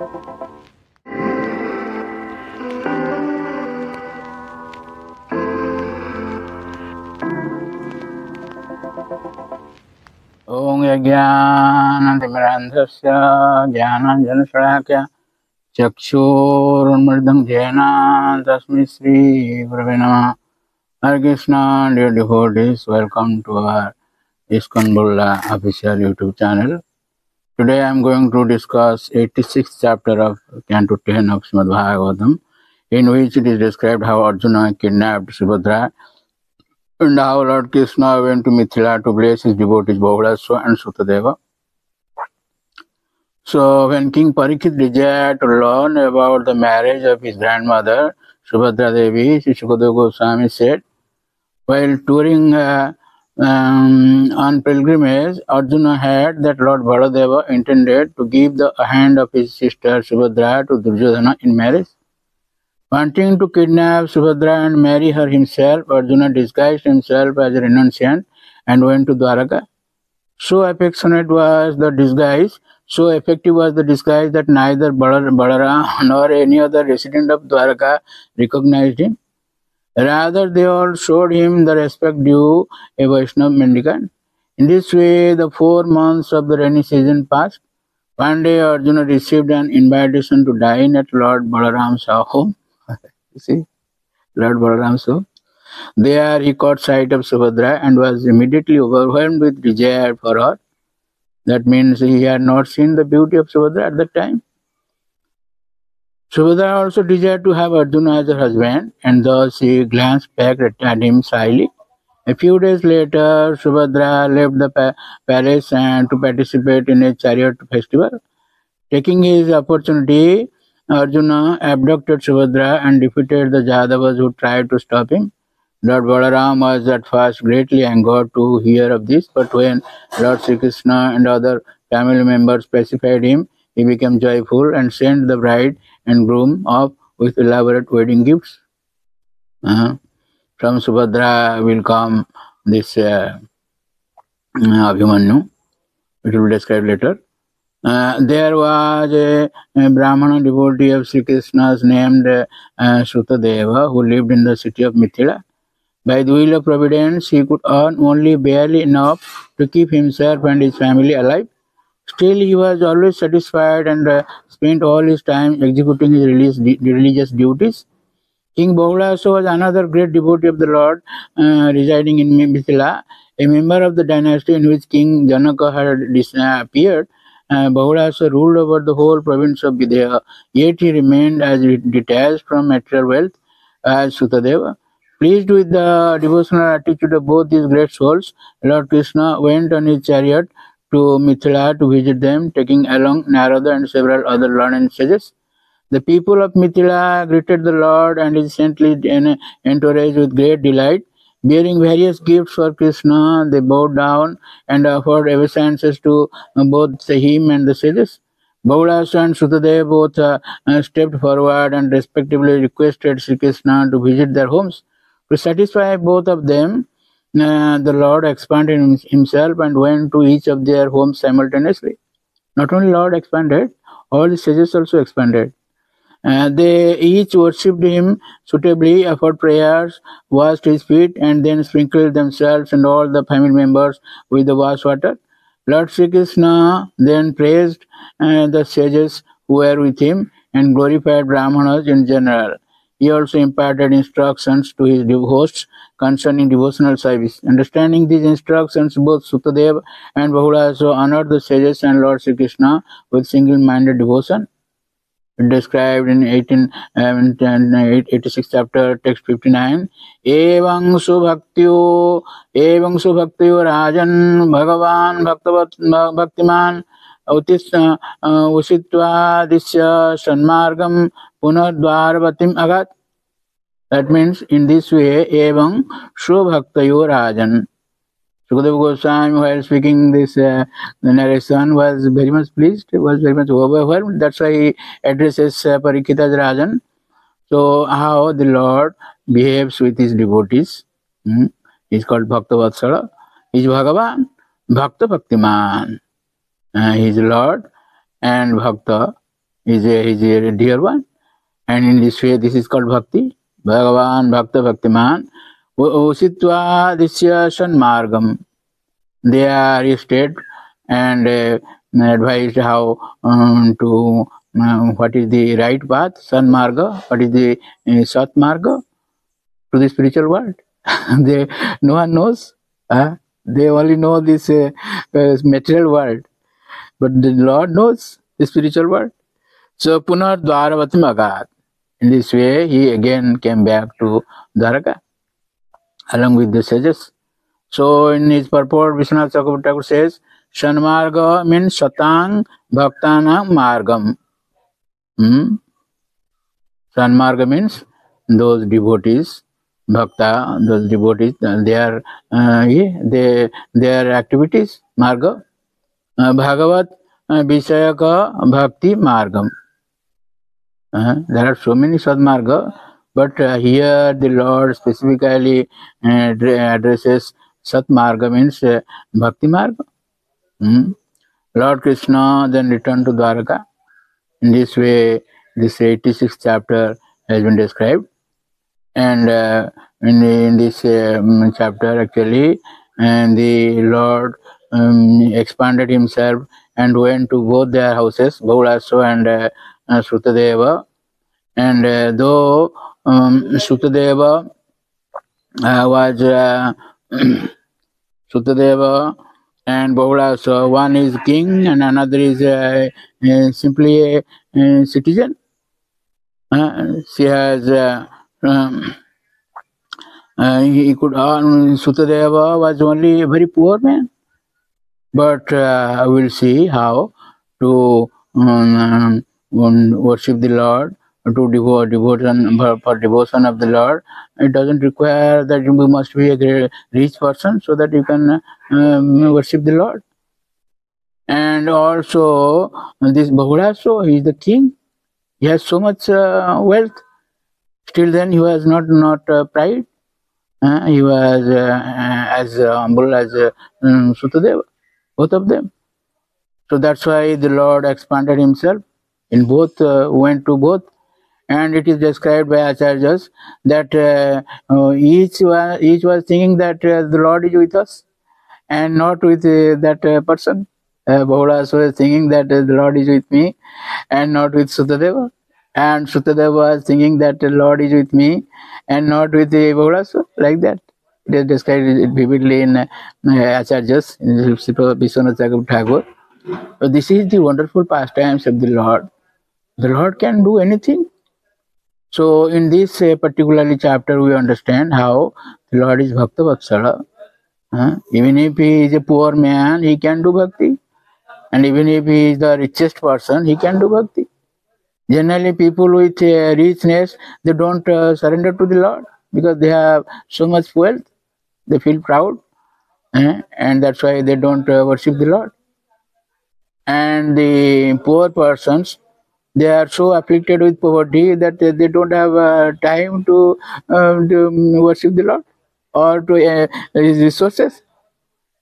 Om Yajnanantimirandhasya Jnananjanashalakya Chakshurunmridam Jena Tasmi Sri Gurave Namah. Hare Krishna, dear devotees, welcome to our ISKCON Bulla official YouTube channel. Today I am going to discuss 86th chapter of Canto 10 of Srimad Bhagavatam, in which it is described how Arjuna kidnapped Subhadra and how Lord Krishna went to Mithila to bless his devotees Bahudasva and Sutadeva. So when King Parikshit desired to learn about the marriage of his grandmother, Subhadra Devi, Sri Shukadeva Goswami said, while touring on pilgrimage, Arjuna heard that Lord Baladeva intended to give the hand of his sister Subhadra to Duryodhana in marriage. Wanting to kidnap Subhadra and marry her himself, Arjuna disguised himself as a renunciant and went to Dwaraka. So affectionate was the disguise, so effective was the disguise that neither Balaram nor any other resident of Dwaraka recognized him. Rather, they all showed him the respect due a Vaishnava mendicant. In this way, the 4 months of the rainy season passed. One day, Arjuna received an invitation to dine at Lord Balaram's home. You see, Lord Balaram's home. There, he caught sight of Subhadra and was immediately overwhelmed with desire for her. That means he had not seen the beauty of Subhadra at that time. Subhadra also desired to have Arjuna as her husband, and thus he glanced back at him shyly. A few days later, Subhadra left the palace and to participate in a chariot festival. Taking his opportunity, Arjuna abducted Subhadra and defeated the Jadavas who tried to stop him. Lord Balaram was at first greatly angered to hear of this, but when Lord Sri Krishna and other family members pacified him, he became joyful and sent the bride and groom off with elaborate wedding gifts. From Subhadra will come this Abhimanyu, which will be described later. There was a Brahmana devotee of Sri Krishna's named Sutadeva who lived in the city of Mithila. By the will of providence, he could earn only barely enough to keep himself and his family alive. Still, he was always satisfied and spent all his time executing his religious duties. King Bahudasa was another great devotee of the Lord, residing in Mithila, a member of the dynasty in which King Janaka had appeared. Bahudasa ruled over the whole province of Videha, yet he remained as detached from material wealth as Sutadeva. Pleased with the devotional attitude of both these great souls, Lord Krishna went on his chariot to Mithila to visit them, taking along Narada and several other learned sages. The people of Mithila greeted the Lord and his saintly entourage with great delight. Bearing various gifts for Krishna, they bowed down and offered obeisances to both him and the sages. Bahudasa and Sutadeva both stepped forward and respectively requested Sri Krishna to visit their homes. To satisfy both of them, the Lord expanded himself and went to each of their homes simultaneously. Not only Lord expanded, all the sages also expanded. They each worshipped him suitably, offered prayers, washed his feet, and then sprinkled themselves and all the family members with the wash water. Lord Sri Krishna then praised the sages who were with him and glorified Brahmanas in general. He also imparted instructions to his hosts concerning devotional service. Understanding these instructions, both Sutadeva and Bahudasa honored the sages and Lord Sri Krishna with single-minded devotion. Described in 86 chapter, text 59. Evang subhaktyo rajan bhagavan bhaktiman usitva disya sanmargam punadvarvatim agat. That means, in this way, evang subhaktayo rajan. Sukadeva Goswami, while speaking this the narration, was very much pleased, was very much overwhelmed. That's why he addresses Parikshit as Rajan. So, how the Lord behaves with his devotees. He's called Bhakta Vatsala. He's Bhagavan, Bhakta Bhaktiman. He's Lord and Bhakta is a dear one. And in this way, this is called bhakti. Bhagavan Bhakta Bhaktiman Usitva Disya Sanmargam. They are stated and advised how to what is the right path, Sanmarga, what is the Satmarga to the spiritual world. They, no one knows. They only know this material world, but the Lord knows the spiritual world. So Punar Dwaravatim Agat. In this way, he again came back to Dwaraka along with the sages. So in his purport, Vishwanath Chakravarti Thakur says, Shanmarga means Satang Bhaktana Margam. Sanmarga means those devotees, Bhakta, those devotees, their activities, Marga. Bhagavat Vishayaka Bhakti Margam. There are so many Sadmarga, but here the Lord specifically addresses Satmarga means Bhakti Marga. Lord Krishna then returned to Dwaraka. In this way, this 86th chapter has been described. And in this chapter, actually, the Lord expanded himself and went to both their houses, Bahulaso and Srutadeva. And though Srutadeva was Srutadeva and Bahulaso, one is king and another is simply a citizen. She has he could Sutadeva was only a very poor man, but we'll see how to worship the Lord, to devotion for devotion of the Lord. It doesn't require that you must be a rich person so that you can worship the Lord. And also this Bahulaso, he is the king. He has so much wealth. Still then he was not pride. He was as humble as Sutadeva, both of them. So that's why the Lord expanded himself in both, went to both. And it is described by Acharyas that each was thinking that the Lord is with us and not with that person. Bahula was thinking that the Lord is with me and not with Sutadeva. And Sutadeva was thinking that the Lord is with me and not with the Bahula, like that. It is described vividly in Acharyas, in Vishwanath Chakravarti Thakur. So this is the wonderful pastimes of the Lord. The Lord can do anything. So in this particularly chapter, we understand how the Lord is Bhakta Vatsala. Even if he is a poor man, he can do bhakti. And even if he is the richest person, he can do bhakti. Generally, people with richness, they don't surrender to the Lord because they have so much wealth. They feel proud. And that's why they don't worship the Lord. And the poor persons, they are so afflicted with poverty that they don't have time to worship the Lord or to his resources.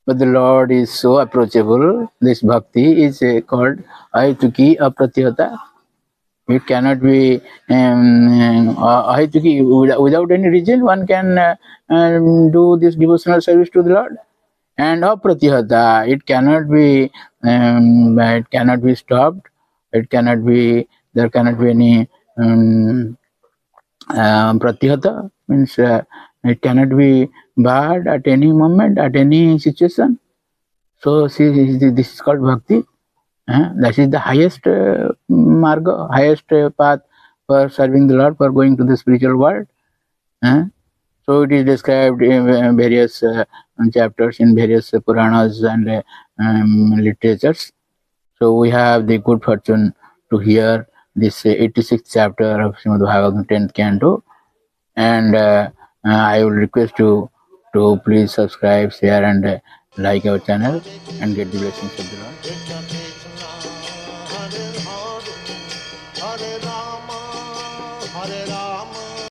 But the Lord is so approachable. This bhakti is called Ahituki Apratyata. It cannot be Ahituki. Without any reason, one can do this devotional service to the Lord. And Apratyata, it cannot be stopped. It cannot be, there cannot be any pratyata, means it cannot be bad at any moment, at any situation. So see, this is called bhakti. That is the highest marga, highest path for serving the Lord, for going to the spiritual world. So it is described in various chapters in various Puranas and literatures. So we have the good fortune to hear this 86th chapter of Srimad Bhagavatam 10th Canto. And I will request you to please subscribe, share and like our channel and get the blessings of the Lord.